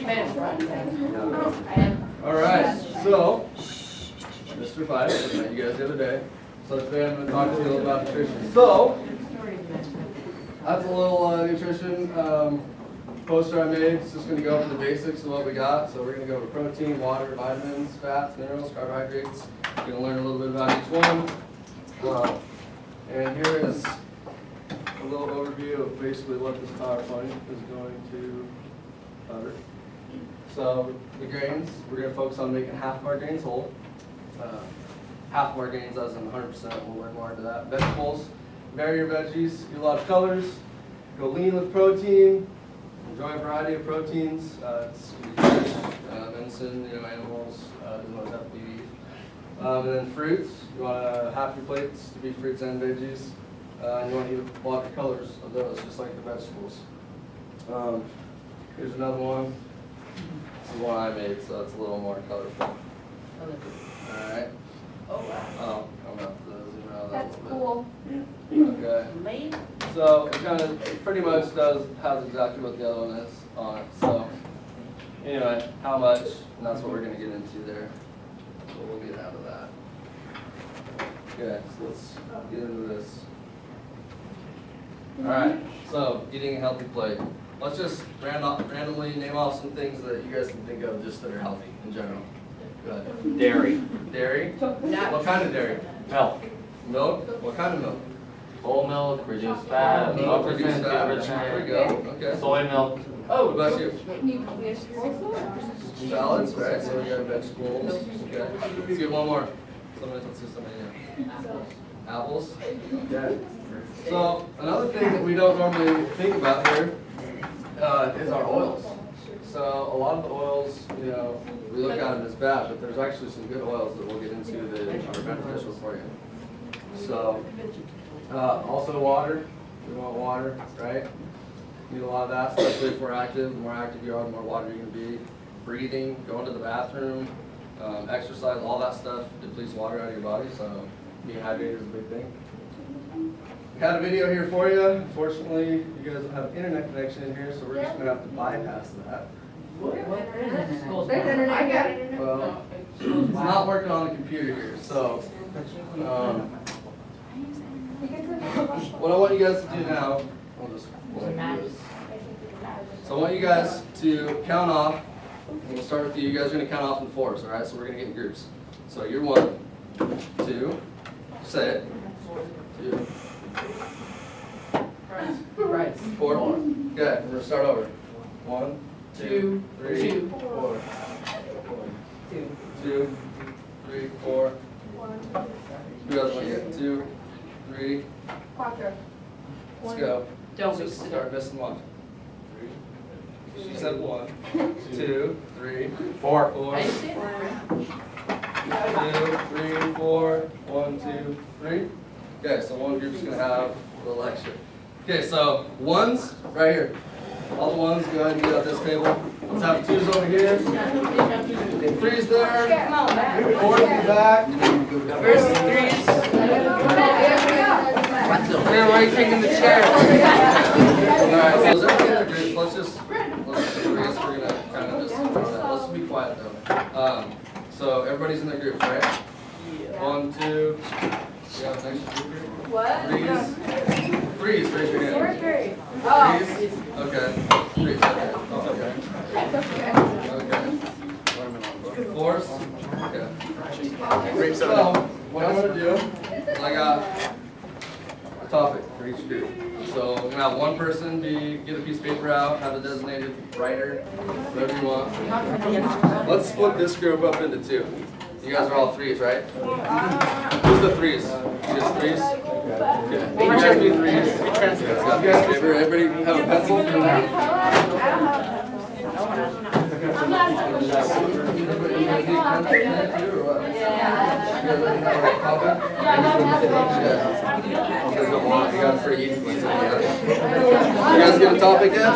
All right, so Mr. Five, I met you guys the other day. So today I'm going to talk to you a little about nutrition. So that's a little nutrition poster I made. It's just going to go over the basics of what we got. So we're going to go over protein, water, vitamins, fats, minerals, carbohydrates. We're going to learn a little bit about each one. And here is a little overview of basically what this PowerPoint is going to cover. So the grains, we're going to focus on making half of our grains whole. Half of our grains as in 100%, we'll work more into that. Vegetables, vary your veggies, do a lot of colors, go lean with protein, enjoy a variety of proteins. It's fish, venison, animals, doesn't always have to be beef. And then fruits, you want half your plates to be fruits and veggies. And you want to eat a lot of colors of those, just like the vegetables. Here's another one. This is one I made, so it's a little more colorful. Alright. Oh, wow. Oh, I'm going to have to zoom out of that That's a cool. little bit. Okay. So it pretty much has exactly what the other one is on it. So anyway, how much, and that's what we're going to get into there. So we'll get out of that. Okay, so let's get into this. Alright, so eating a healthy plate. Let's just randomly name off some things that you guys can think of just that are healthy in general. Go ahead. Dairy. Dairy? What kind of dairy? Milk. Milk? What kind of milk? Whole milk, reduced fat, Milk, reduced fat. 2%, There we go. Okay. soy milk. Oh, what about you? Salads, right? So we got vegetables. Okay. Let's get one more. Let's do something here. Apples. Okay. So another thing that we don't normally think about here is our oils. So a lot of the oils, we look at them as bad, but there's actually some good oils that we'll get into that are beneficial for you. So also water. We want water, right? Need a lot of that, especially if we're active. The more active you are, the more water you're going to be. Breathing, going to the bathroom, exercise, all that stuff depletes water out of your body. So being hydrated is a big thing. We had a video here for you. Unfortunately, you guys don't have internet connection in here, so we're just going to have to bypass that. Well, it's not working on the computer here, so what I want you guys to do now, so I want you guys to count off. We'll start with you. You guys are going to count off in fours, all right? So we're going to get in groups. So you're 1, 2, say it, 2, Right. 4. Okay, we're going to start over. 1, 2, 3, 4. 2, 3, 4. Who else want to get? 2, 3. Let's go. Don't Just mix it start up. missing one. She said 1, 2, 3, 4. 4. I see. 2, 3, 4. 1, 2, 3. Okay, so one group's gonna have a little extra. Okay, so ones right here. All the ones, go ahead and get out this table. Let's have twos over here. Threes there. Come on, back. 4 in the back. Where's the threes? Man, why are you taking the chair? Alright, so is everybody in their groups? Let's I guess we're gonna kind of just, let's be quiet though. So everybody's in their groups, right? 1, 2, yeah, next group here. What? Threes, raise your hand. Threes? Okay. Threes, okay. Okay. Fours? Okay. So, what I'm going to do is I got a topic for each group. So, I'm going to have one person get a piece of paper out, have a designated writer, whatever you want. Let's split this group up into 2. You guys are all threes, right? Who's the threes? You guys threes? Okay. You guys be threes. You guys got a piece of paper. Everybody have a pencil? You guys pretty easy. You guys get a topic yet?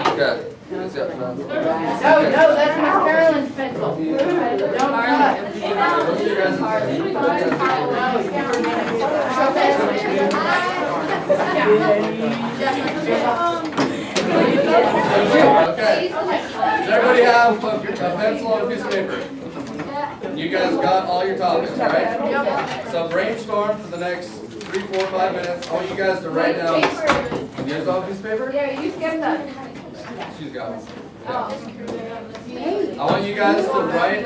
Okay. No, that's Miss Carolyn's pencil. Okay. Does everybody have a pencil and a piece of paper? You guys got all your topics, right? So brainstorm for the next 3, 4, 5 minutes. I want you guys to write down. You guys all have a piece of paper? Yeah, you get that. She's got one. Yeah. I want you guys to write.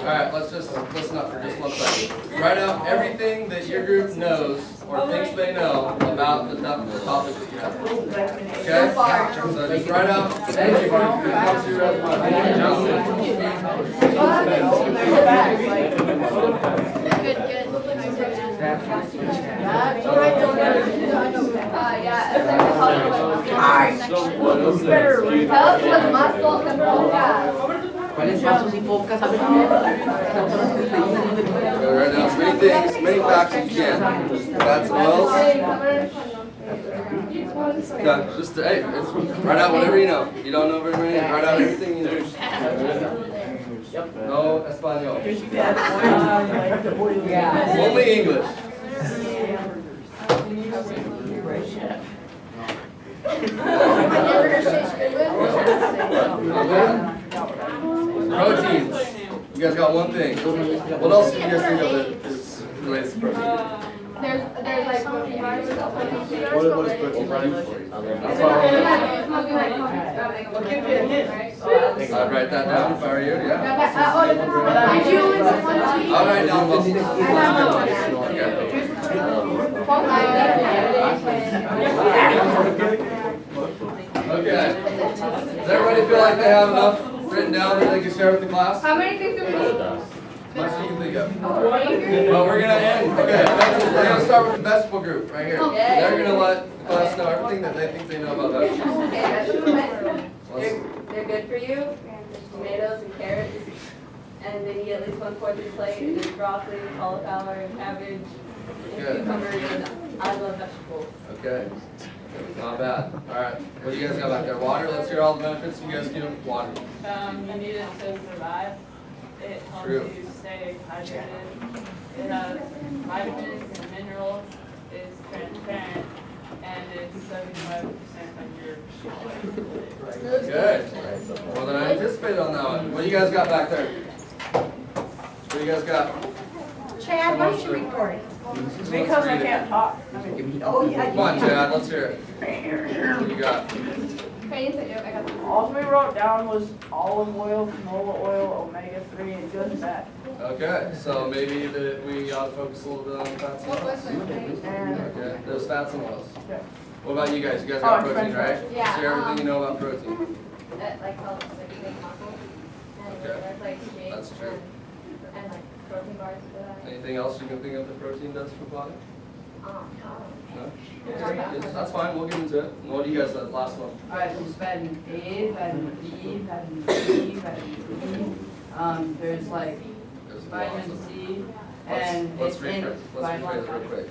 Alright, let's just listen up for just 1 second. Write out everything that your group knows or thinks they know about the topic that you have. Okay? So just write out anything that comes to your Right now, as many things, many facts as you can. That's what else. Okay, just hey, write out whatever you know. You don't know very many, write out everything you know. No Espanol. Only English. Proteins. You guys got one thing. What else do you guys think of that is related to protein? There's like protein bars. What is protein do for you? That's why I'd write that down if I were you, yeah. I'll write down both. Okay. Does everybody feel like they have enough written down that they can share with the class? How many things do we need? Much as you can think of. Well, we're gonna end. Okay, we're gonna start with the vegetable group right here. They're gonna let the class know everything that they think they know about vegetables. They're good for you. Tomatoes and carrots, and they need at least 1/4 your plate. There's broccoli, cauliflower, and cabbage, and cucumbers, and I love vegetables. Okay. Not bad. All right. What do you guys got back there? Water. Let's hear all the benefits. You guys give water. You need it to survive. It helps True. you stay hydrated. It has vitamins and minerals. It's transparent, and it's 75% of your Good. More than I anticipated on that one. What do you guys got back there? What do you guys got? Chad, why don't you record it? Because I can't talk. Oh, yeah. Come on, Chad. Let's hear it. What do you got? All we wrote down was olive oil, canola oil, omega-3, and good fat. Okay. So maybe that we ought to focus a little bit on fats and oils. Okay. Those fats and oils. Yeah. What about you guys? You guys got Oh, protein, right? Yeah, Share everything you know about protein. That like helps like make muscle, and Okay. there's like shakes That's true. and like protein bars for that. Anything else you can think of that protein does for the body? No? Yeah. That's fine. We'll get into it. And what do you guys got? Last one. Alright, there's vitamin A, vitamin B, vitamin C, vitamin E. There's like There's a lot of vitamin stuff. C, and Let's it's in rephrase it real quick.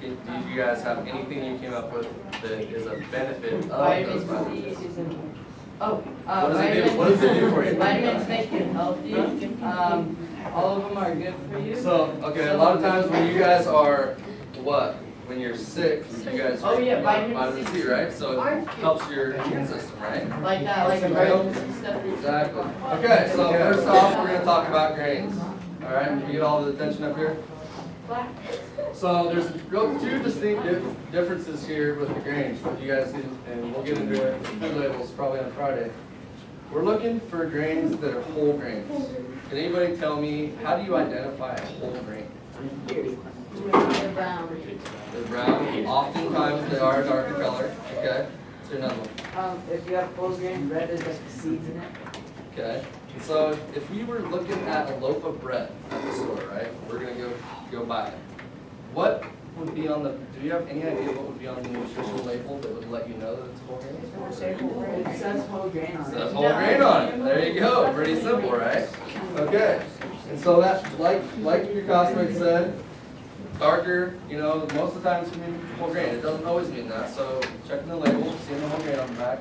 Do you guys have anything you came up with that is a benefit of those vitamin C vitamins? is in. Oh, What does it do? What does it do for you? Vitamins make you healthy. All of them are good for you. So, okay, a lot of times when you guys are, what? When you're sick, you guys Oh, yeah, drink vitamin C, right? So it helps your immune system, right? Like that, like vitamins and stuff. Exactly. Okay, so first off, we're going to talk about grains. All right, you get all the attention up here? So there's two distinct differences here with the grains that you guys need, and we'll get into it in food labels probably on Friday. We're looking for grains that are whole grains. Can anybody tell me, how do you identify a whole grain? They're brown. They're brown. Oftentimes they are darker color. Okay. Let's do another one. If you have whole grain, red is like the seeds in it. Okay. So if we were looking at a loaf of bread at the store, right? We're gonna go buy it. What would be on the? Do you have any idea what would be on the nutrition label that would let you know that it's whole grain? It says whole grain on It it. says whole grain on it. There you go. Pretty simple, right? Okay. And so that's like your classmate said. Darker, you know, most of the time it's going to be whole grain. It doesn't always mean that. So checking the label, seeing the whole grain on the back.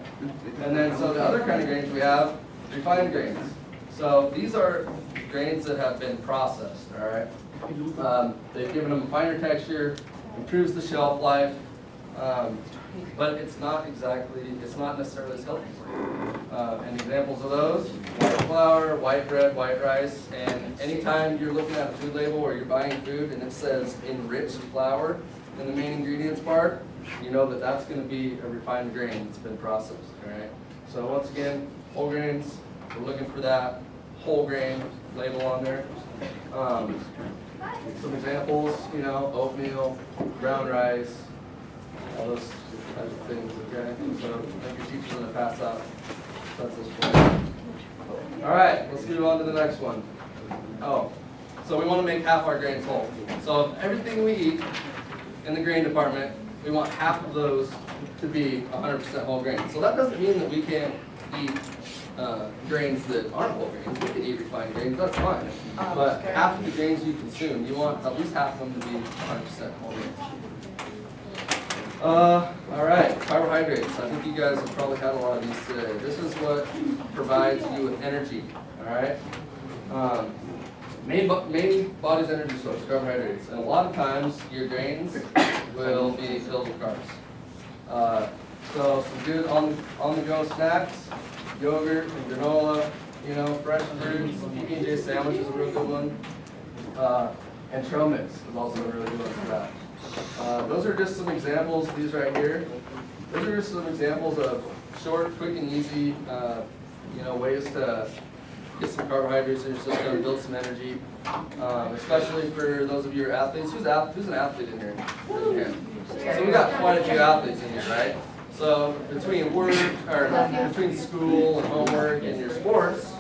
And then so the other kind of grains we have, refined grains. So these are grains that have been processed, all right? They've given them a finer texture, improves the shelf life, but it's not necessarily as healthy for you. And examples of those: white flour, white bread, white rice. And anytime you're looking at a food label or you're buying food and it says enriched flour in the main ingredients part, you know that that's going to be a refined grain that's been processed. All right. So once again, whole grains, we're looking for that whole grain label on there. Some examples, you know, oatmeal, brown rice, all those types of things, okay? So I think your teacher's going to pass out. That's this one. All right, let's move on to the next one. Oh, so we want to make half our grains whole. So of everything we eat in the grain department, we want half of those to be 100% whole grains. So that doesn't mean that we can't eat grains that aren't whole grains. We can eat refined grains, that's fine. But half of the grains you consume, you want at least half of them to be 100% whole grains. All right, carbohydrates. I think you guys have probably had a lot of these today. This is what provides you with energy, all right? Main body's energy source, carbohydrates. And a lot of times, your grains will be filled with carbs. So some good on-the-go snacks, yogurt and granola, you know, fresh fruits, P&J sandwich is a real good one. And trail mix is also a really good one for that. Those are just some examples, these right here. Those are just some examples of short, quick, and easy, you know, ways to get some carbohydrates in your system, build some energy, especially for those of you who are athletes. Who's an athlete in here? So we got quite a few athletes in here, right? So between work, or between school and homework and your sports,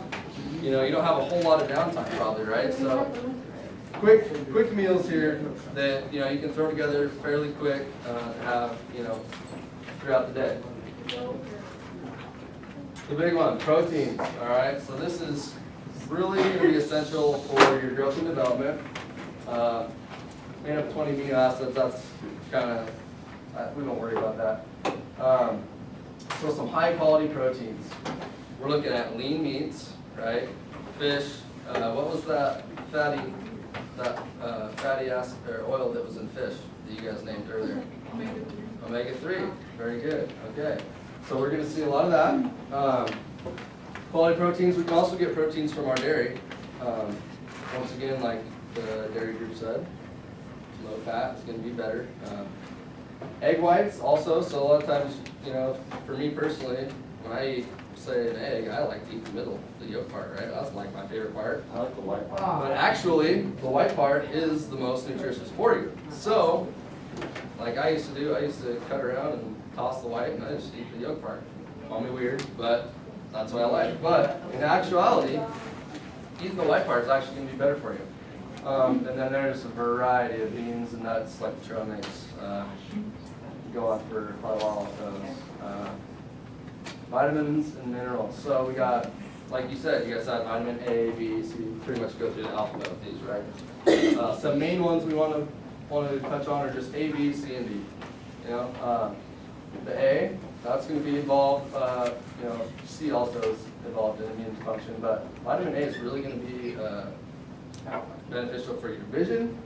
you know, you don't have a whole lot of downtime probably, right? So quick meals here that, you know, you can throw together fairly quick to have, you know, throughout the day. The big one, proteins, all right? So this is really going to be essential for your growth and development. Made up 20 amino acids, that's kind of, we don't worry about that. So some high quality proteins. We're looking at lean meats, right? Fish, what was that fatty acid or oil that was in fish that you guys named earlier? Omega-3, very good, okay. So we're going to see a lot of that. Quality proteins, we can also get proteins from our dairy. Once again, like the dairy group said, low fat is going to be better. Egg whites also, so a lot of times, you know, for me personally, when I eat, say, an egg, I like to eat the middle, the yolk part, right? That's like my favorite part. I like the white part. But actually, the white part is the most nutritious for you. So, like I used to do, I used to cut around and toss the white, and I just eat the yolk part. Call me weird, but that's what I like. But in actuality, eating the white part is actually going to be better for you. And then there's a variety of beans and nuts like the trail mix. Go on for quite a while with those. Vitamins and minerals. So we got, like you said, you guys had vitamin A, B, C. Pretty much go through the alphabet with these, right? Some main ones we want to touch on are just A, B, C, and D. You know, the A, that's going to be involved. You know, C also is involved in immune function, but vitamin A is really going to be beneficial for your vision,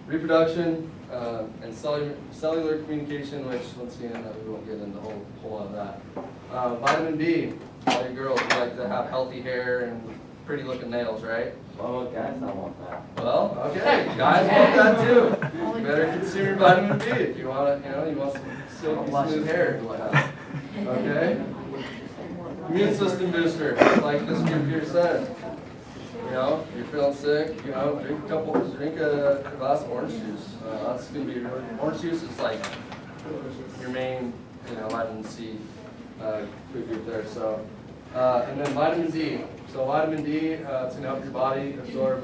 reproduction, and cellular communication, which once again we won't get into a whole lot of that. Vitamin D, all you girls you like to have healthy hair and pretty looking nails, right? Well, guys, I want that. Well, okay, guys want that too. You better consume your vitamin D if you want to, you know, you want some silky smooth hair. Okay. Immune system booster, like this group here said. You know, you're feeling sick, you know, drink a glass of orange juice. That's going to be really, orange juice is like your main, you know, vitamin C food group there. So, and then vitamin D. So vitamin D, it's going to help your body absorb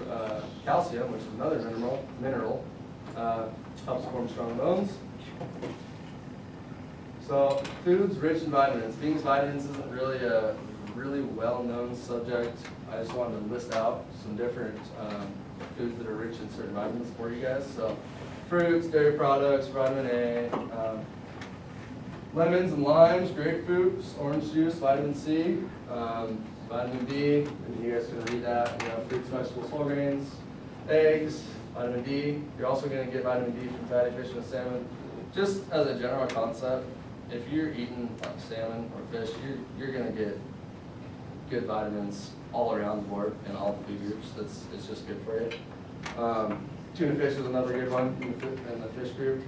calcium, which is another mineral. Helps form strong bones. So foods rich in vitamins. Being vitamins isn't really a really well-known subject. I just wanted to list out some different foods that are rich in certain vitamins for you guys. So fruits, dairy products, vitamin A, lemons and limes, grapefruits, orange juice, vitamin C, vitamin D, and you guys can read that, you know, fruits, vegetables, whole grains, eggs, vitamin D. You're also going to get vitamin D from fatty fish and salmon. just as a general concept, if you're eating like salmon or fish, you're gonna get good vitamins all around the board in all the food groups. It's just good for you. Tuna fish is another good one in the fish group.